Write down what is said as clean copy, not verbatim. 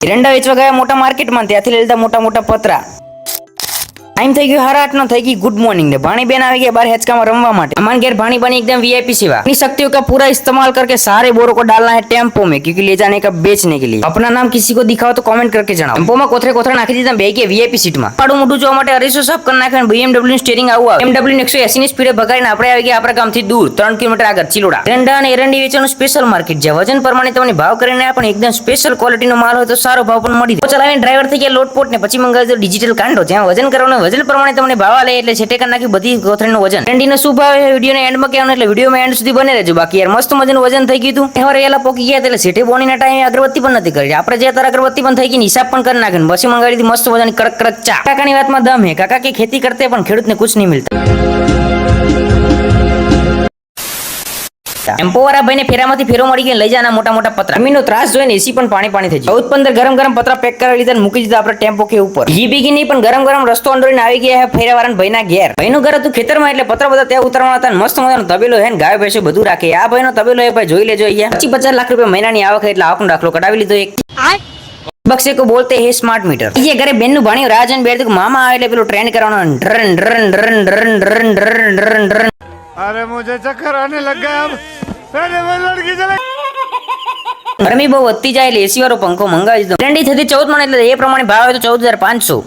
એરંડા વેચવા ગયા મોટા માર્કેટમાં, ત્યાંથી લઈ લીધા મોટા મોટા પતરા. ટાઈમ થઈ ગયો 8:30 થઈ ગઈ गुड मॉर्निंग ने भाणी बेन आ गया बाहर हेचका में रमवा माटे। अमान घेर भाणी बनी एकदम वीआईपी सेवा। अपनी शक्तियों का पूरा इस्तेमाल करके सारे बोरों को डालना है टेम्पो में, क्योंकि ले जाने का बेचने के लिए। अपना नाम किसी को दिखाओ तो कमेंट करके जणाओ। टेम्पो में कोथरे कोथरा नाखी दीधा बेही के वीआईपी सीट में। पाडू मोटू जोवा माटे अरीसो साफ कर नाखे। BMW स्टीयरिंग आવું આવે। BMW 180 ની સ્પીડે ભગાડીને આપણે આવી ગયા આપણા ગામથી દૂર 3 કિલોમીટર આગળ ચિલોડા। એરંડા અને એરંડી વેચવાનું સ્પેશિયલ માર્કેટ છે। વજન પ્રમાણે તમને ભાવ કરીને પણ એકદમ સ્પેશિયલ ક્વોલિટીનો માલ હોય તો સારો ભાવ પણ મળી જાય। ચલાવીને ડ્રાઈવર થઈ ગયા લોટપોટ ને પછી મંગાવી દો ડિજિટલ કાંડો, જ્યાં વજન કરવાનું વજન પ્રમાણે તમને ભાવ આલે એટલે છેટે કરી નાખી બધી કોથળીનું વજન। એરંડીનો શું ભાવ છે વિડિયોના એન્ડમાં કહેવાનું, એટલે વિડિયોમાં એન્ડ સુધી બને રહેજો। બાકી યાર મસ્ત મજાનું વજન થઈ ગયું હતું। એવા રેલા પોકી ગયા એટલે છેટે બોણીના ટાઈમે અગરબત્તી પણ નથી કરી। આપણે જે તાર અગરબત્તી પણ થઈ ગઈ હિસાબ પણ કરી નાખે। પછી મંગાવી દીધી મસ્ત મજાની કડક કડક ચા। કાકાની વાતમાં દમ હે, કાકા કે ખેતી કરતે પણ ખેડૂતને कुछ नहीं मिलता। टेम्पो वाला भाई ने फेरामांथी फेरो मળી ગયો, લઈ જાના મોટા મોટા પતરા। જમીનનો ત્રાસ જોઈને એસી પણ પાણી પાણી થઈ ગયું। 14-15 ગરમ ગરમ પતરા પેક કરી લીધા અને મૂકી દીધા આપણે ટેમ્પો કે ઉપર। ઘી બીગી નહીં પણ ગરમ ગરમ રસ્તો અંદરીને આવી ગયા હે ફેરાવાળાના ભાઈના ઘેર। ભાઈનું ઘર હતું ખેતરમાં એટલે પતરા બધા ત્યાં ઉતરવાના હતા। મસ્ત મજાનો તબેલો હે ને ગાય ભેંસો બધું રાખે। આ ભાઈનો તબેલો હે ભાઈ, જોઈ લેજો અહીંયા। 25-50 લાખ રૂપિયા મહિનાની આવક એટલે આવકનો દાખલો કઢાવી લીધો એક। बक्से को बोलते हैं स्मार्ट मीटर। ये घरे बेनू भाणी राजन बेर को मामा आवे એટલે પેલો ટ્રેન કરવાનો ડરન ડરન ડરન ડરન ડરન ડરन डरन डरन। अरे मुझे चक्कर आने लग गया अब। अरे वो लड़की चले गरमी બહુ વધતી જાય એટલે એસી વાળો પંખો મંગાવી દીધો। ટ્રેન્ડી થતી 14 માં એટલે એ પ્રમાણે ભાવ હોય તો 14,500।